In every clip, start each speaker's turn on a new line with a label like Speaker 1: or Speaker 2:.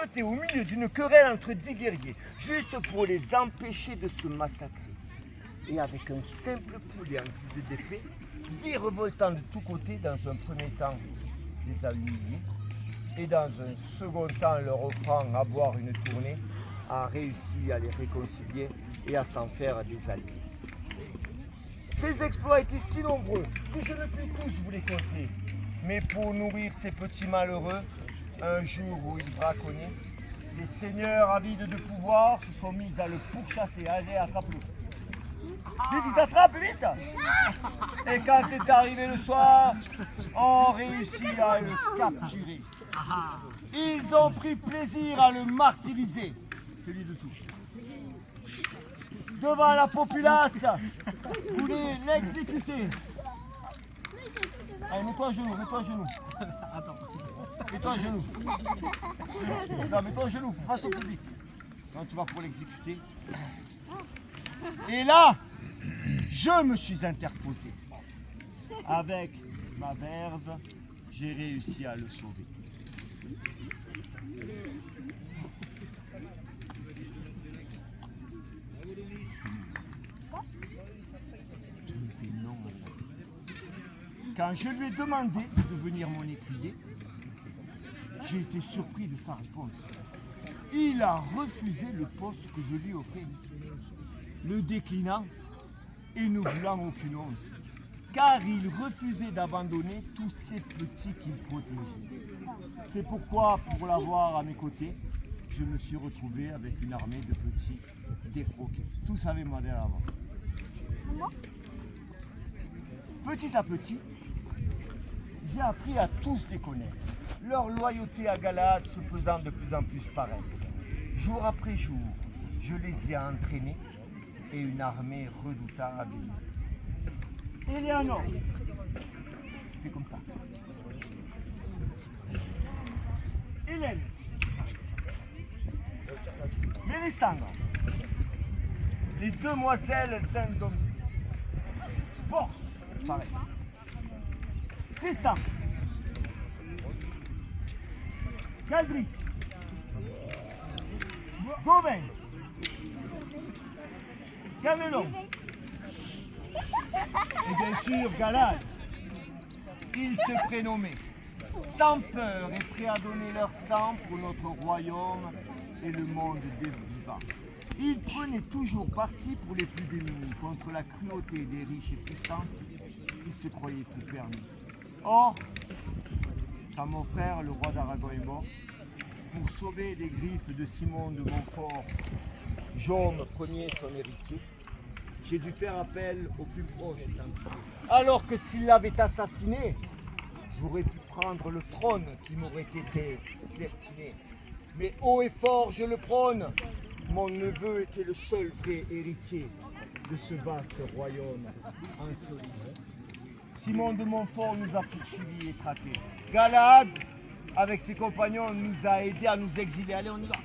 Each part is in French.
Speaker 1: jeté au milieu d'une querelle entre 10 guerriers, juste pour les empêcher de se massacrer. Et avec un simple poulet en guise d'épée, virevoltant de tous côtés, dans un premier temps, les a humiliés, et dans un second temps, leur offrant à boire une tournée, a réussi à les réconcilier et à s'en faire des alliés. Ces exploits étaient si nombreux que je ne puis tous vous les compter. Mais pour nourrir ces petits malheureux, un jour où ils braconnaient, les seigneurs avides de pouvoir se sont mis à le pourchasser. Allez, attrape-le. Vite, attrape, vite. Et quand est arrivé le soir, on réussit à le capturer. Ils ont pris plaisir à le martyriser. C'est dit de tout. Devant la populace, voulez l'exécuter. Allez, mets-toi à genoux, mets-toi à genoux. Mets-toi à genoux. Non, mets-toi à genoux, face au public. Non, tu vas pour l'exécuter. Et là, je me suis interposé. Avec ma verve, j'ai réussi à le sauver. Quand je lui ai demandé de devenir mon écuyer, j'ai été surpris de sa réponse. Il a refusé le poste que je lui offrais, le déclinant et ne voulant aucune once, car il refusait d'abandonner tous ces petits qu'il protégeait. C'est pourquoi, pour l'avoir à mes côtés, je me suis retrouvé avec une armée de petits défroqués. Tous avaient moi derrière moi. Petit à petit, j'ai appris à tous les connaître, leur loyauté à Galade se faisant de plus en plus paraître. Jour après jour, je les ai entraînés et une armée redoutable. Eleanor, fais comme ça. Hélène, Mélissandre, les demoiselles indomptables. Force, pareil. Tristan, Galdric, Gauvin, Camelon, et bien sûr Galade. Ils se prénommaient, sans peur et prêts à donner leur sang pour notre royaume et le monde des vivants. Ils prenaient toujours parti pour les plus démunis, contre la cruauté des riches et puissants qui se croyaient plus permis. Or, quand mon frère, le roi d'Aragon, est mort, pour sauver des griffes de Simon de Montfort, Jaume Ier, son héritier, j'ai dû faire appel au plus proche. Alors que s'il l'avait assassiné, j'aurais pu prendre le trône qui m'aurait été destiné. Mais haut et fort, je le prône, mon neveu était le seul vrai héritier de ce vaste royaume insolite. Simon de Montfort nous a poursuivis et traqués. Galade, avec ses compagnons, nous a aidés à nous exiler. Allez, on y va.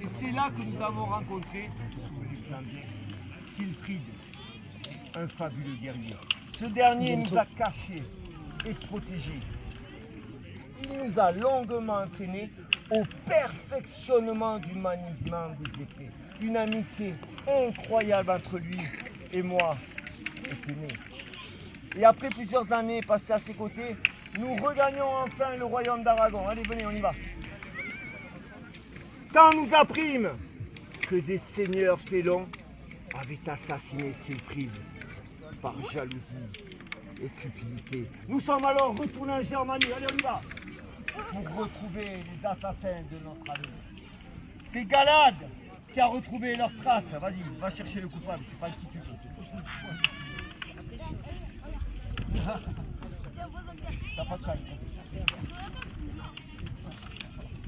Speaker 1: Et c'est là que nous avons rencontré l'Islandais, Silfrid, un fabuleux guerrier. Ce dernier nous a cachés et protégés. Il nous a longuement entraînés au perfectionnement du maniement des épées. Une amitié incroyable entre lui et moi était née. Et après plusieurs années passées à ses côtés, nous regagnons enfin le royaume d'Aragon. Allez, venez, on y va. Quand nous apprîmes que des seigneurs félons avaient assassiné Silfrid par jalousie et cupidité, nous sommes alors retournés en Germanie. Allez, on y va. Pour retrouver les assassins de notre ami. C'est Galade qui a retrouvé leurs traces. Vas-y, va chercher le coupable, tu prends qui tu veux. T'as pas de chance.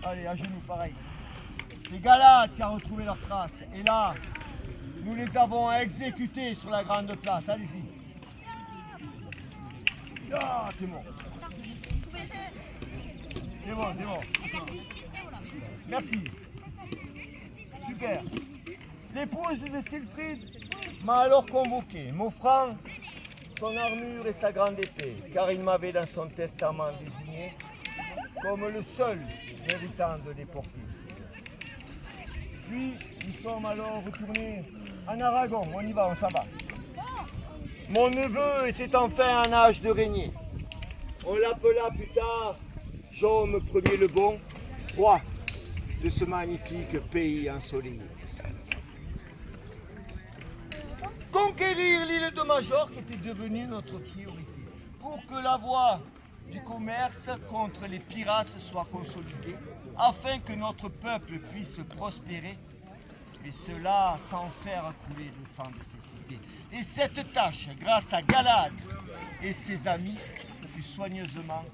Speaker 1: Allez, à genoux, pareil. C'est Galade qui a retrouvé leurs traces. Et là, nous les avons exécutés sur la grande place. Allez-y. Ah, t'es mort. C'est bon, c'est bon. Merci. Super. L'épouse de Silfrid m'a alors convoqué, m'offrant son armure et sa grande épée, car il m'avait dans son testament désigné comme le seul méritant de les porter. Puis, nous sommes alors retournés en Aragon. On y va, on s'en va. Mon neveu était enfin en âge de régner. On l'appela plus tard Jaume Ier le Bon, roi de ce magnifique pays ensoleillé. Conquérir l'île de Majorque était devenue notre priorité pour que la voie du commerce contre les pirates soit consolidée, afin que notre peuple puisse prospérer, et cela sans faire couler le sang de ses cités. Et cette tâche, grâce à Galad et ses amis, fut soigneusement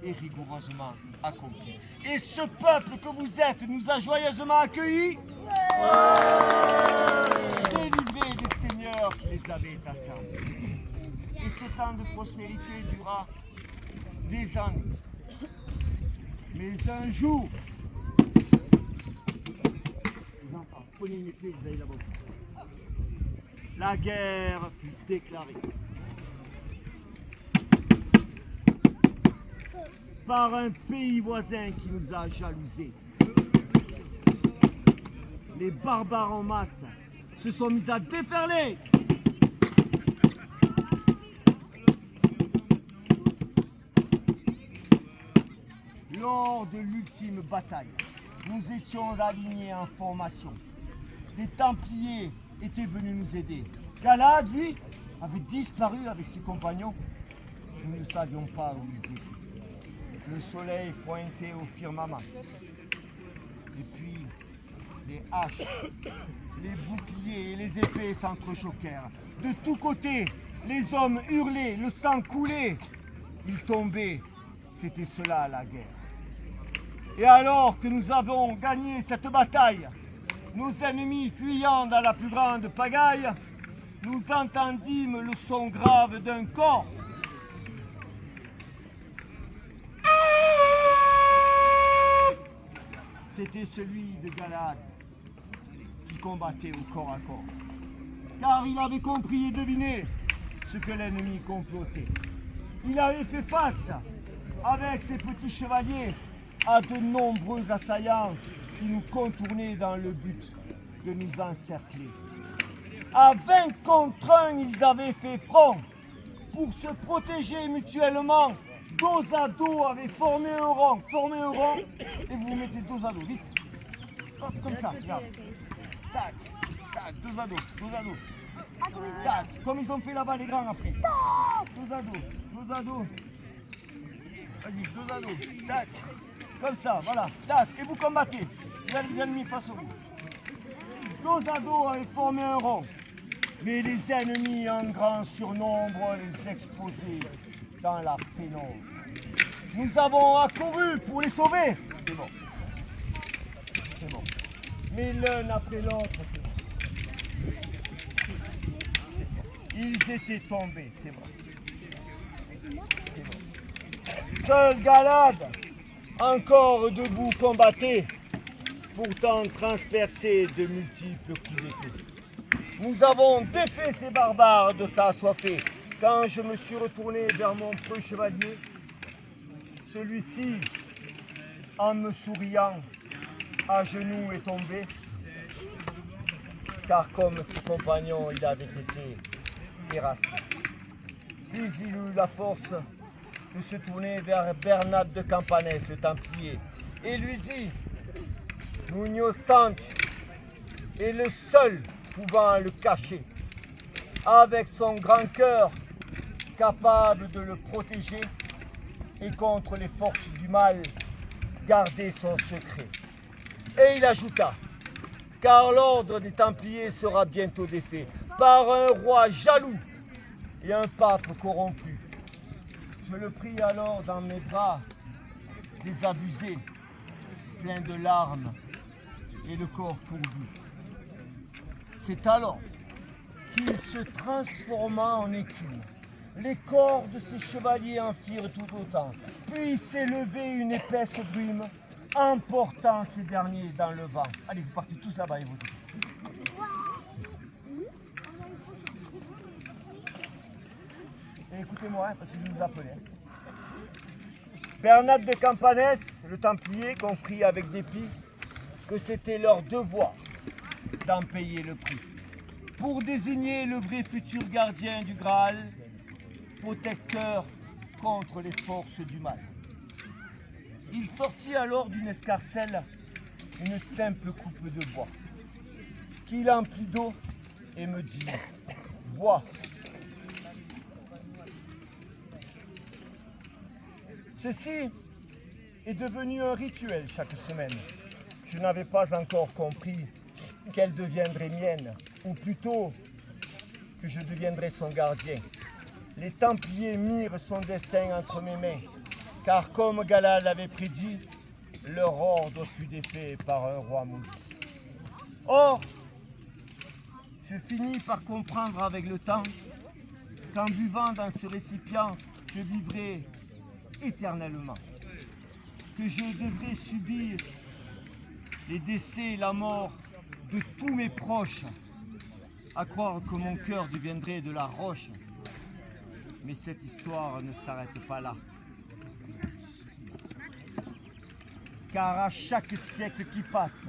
Speaker 1: et rigoureusement accomplie. Et ce peuple que vous êtes nous a joyeusement accueillis, délivrés des seigneurs qui les avaient asservis. Et ce temps de prospérité dura des années. Mais un jour, les enfants, prenez une épée, vous allez là-bas. La guerre fut déclarée par un pays voisin qui nous a jalousés. Les barbares en masse se sont mis à déferler. Lors de l'ultime bataille, nous étions alignés en formation. Les Templiers étaient venus nous aider. Galad, lui, avait disparu avec ses compagnons. Nous ne savions pas où ils étaient. Le soleil pointait au firmament. Et puis, les haches, les boucliers et les épées s'entrechoquèrent. De tous côtés, les hommes hurlaient, le sang coulait. Ils tombaient. C'était cela la guerre. Et alors que nous avons gagné cette bataille, nos ennemis fuyant dans la plus grande pagaille, nous entendîmes le son grave d'un corps. C'était celui de Galad qui combattait au corps à corps. Car il avait compris et deviné ce que l'ennemi complotait. Il avait fait face avec ses petits chevaliers à de nombreux assaillants qui nous contournaient dans le but de nous encercler. À 20 contre 1, ils avaient fait front pour se protéger mutuellement. Dos à dos, avaient formé un rond, et vous vous mettez dos à dos, vite. Hop, comme ça, regarde. Tac, tac, dos à dos, tac, comme ils ont fait là-bas les grands après. Dos à dos. Vas-y, dos à dos, tac. Comme ça, voilà, tac, et vous combattez. Vous avez les ennemis face au vous. Dos à dos avaient formé un rond. Mais les ennemis en grand surnombre les exposaient dans la pénombre. Nous avons accouru pour les sauver. C'est bon. Mais l'un après l'autre, ils étaient tombés. C'est bon. Seul Galad, encore debout, combattait, pourtant transpercé de multiples coups d'épée. Nous avons défait ces barbares de sa assoiffée. Quand je me suis retourné vers mon preux chevalier, celui-ci, en me souriant, à genoux est tombé, car comme ses compagnons, il avait été terrassé. Puis il eut la force de se tourner vers Bernat de Campanès, le Templier, et lui dit: Nuño Sant est le seul pouvant le cacher, avec son grand cœur capable de le protéger et contre les forces du mal garder son secret. Et il ajouta: car l'ordre des Templiers sera bientôt défait par un roi jaloux et un pape corrompu. Je le pris alors dans mes bras, désabusé, plein de larmes et le corps fourbu. C'est alors qu'il se transforma en écume. Les corps de ses chevaliers en firent tout autant. Puis s'élevait une épaisse brume, emportant ces derniers dans le vent. Allez, vous partez tous là-bas et vous. Et écoutez-moi, parce que je vous appelais. Bernat de Campanès, le Templier, comprit avec dépit que c'était leur devoir d'en payer le prix, pour désigner le vrai futur gardien du Graal, protecteur contre les forces du mal. Il sortit alors d'une escarcelle une simple coupe de bois, qu'il emplit d'eau et me dit « Bois ». Ceci est devenu un rituel chaque semaine. Je n'avais pas encore compris qu'elle deviendrait mienne, ou plutôt que je deviendrais son gardien. Les Templiers mirent son destin entre mes mains, car comme Galad l'avait prédit, leur ordre fut défait par un roi maudit. Or, je finis par comprendre avec le temps qu'en buvant dans ce récipient, je vivrai éternellement, que je devrais subir les décès et la mort de tous mes proches, à croire que mon cœur deviendrait de la roche. Mais cette histoire ne s'arrête pas là. Car à chaque siècle qui passe,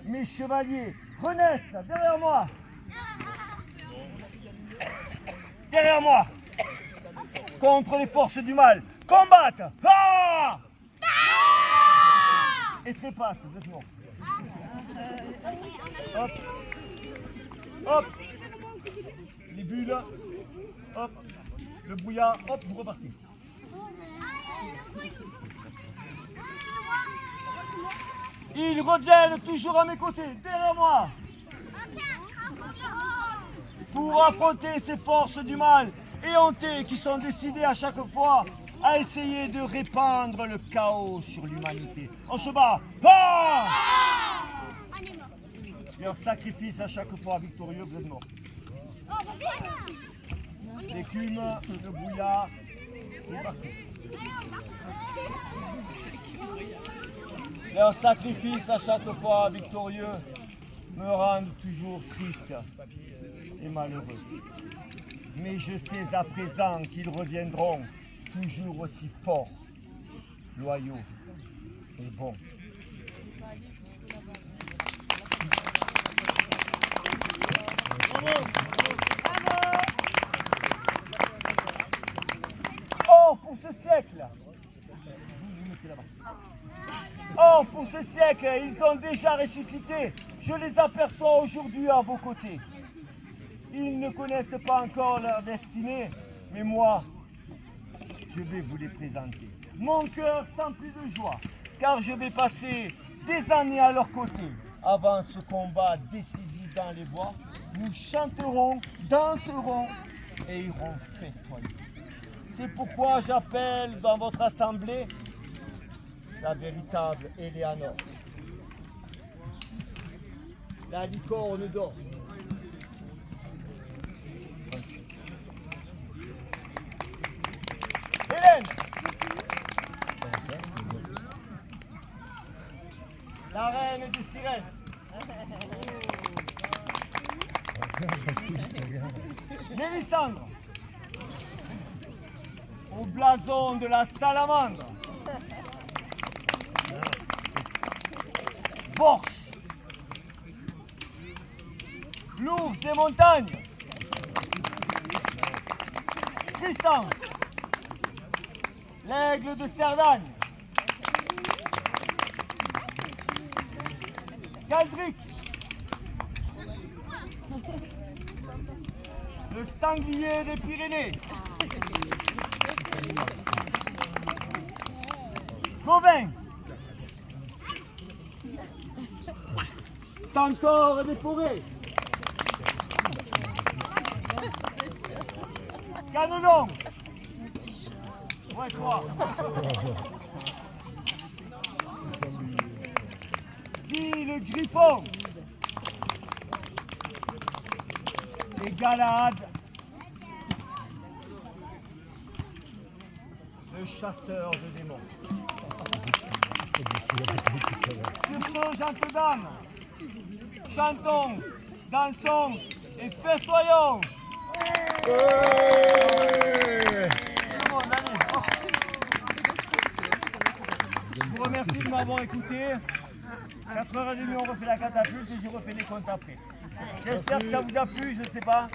Speaker 1: mes chevaliers renaissent derrière moi. Derrière moi, contre les forces du mal, combattent. Ah et trépassent, doucement. Hop, hop, les bulles, hop, le brouillard, hop, vous repartez. Ils reviennent toujours à mes côtés, derrière moi, pour affronter ces forces du mal éhontées qui sont décidées à chaque fois à essayer de répandre le chaos sur l'humanité. On se bat. Ah leur sacrifice à chaque fois victorieux, vous êtes morts. L'écume, le brouillard, vous partez. Leur sacrifice à chaque fois victorieux me rendent toujours triste et malheureux. Mais je sais à présent qu'ils reviendront toujours aussi forts, loyaux et bons. Or, pour ce siècle, or, pour ce siècle, ils ont déjà ressuscité. Je les aperçois aujourd'hui à vos côtés. Ils ne connaissent pas encore leur destinée, mais moi, je vais vous les présenter. Mon cœur s'emplit de joie, car je vais passer des années à leur côté. Avant ce combat décisif dans les bois, nous chanterons, danserons et irons festoyer. C'est pourquoi j'appelle dans votre assemblée la véritable Éléanore, la licorne d'or. Hélène, la reine des sirènes. Mélisandre, au blason de la salamandre. Borse, l'ours des montagnes. Tristan, l'aigle de Cerdagne. Galdric, le sanglier des Pyrénées. Gauvin, centaure des forêts. Canelon, ouais, toi. Guy le griffon. Et Galad, le chasseur de démons. Sur ce, gentes dames, chantons, dansons et festoyons. Tout le monde, allez. merci de m'avoir écouté. 4h30, on refait la catapulte et je refais les comptes après. J'espère que ça vous a plu, je sais pas.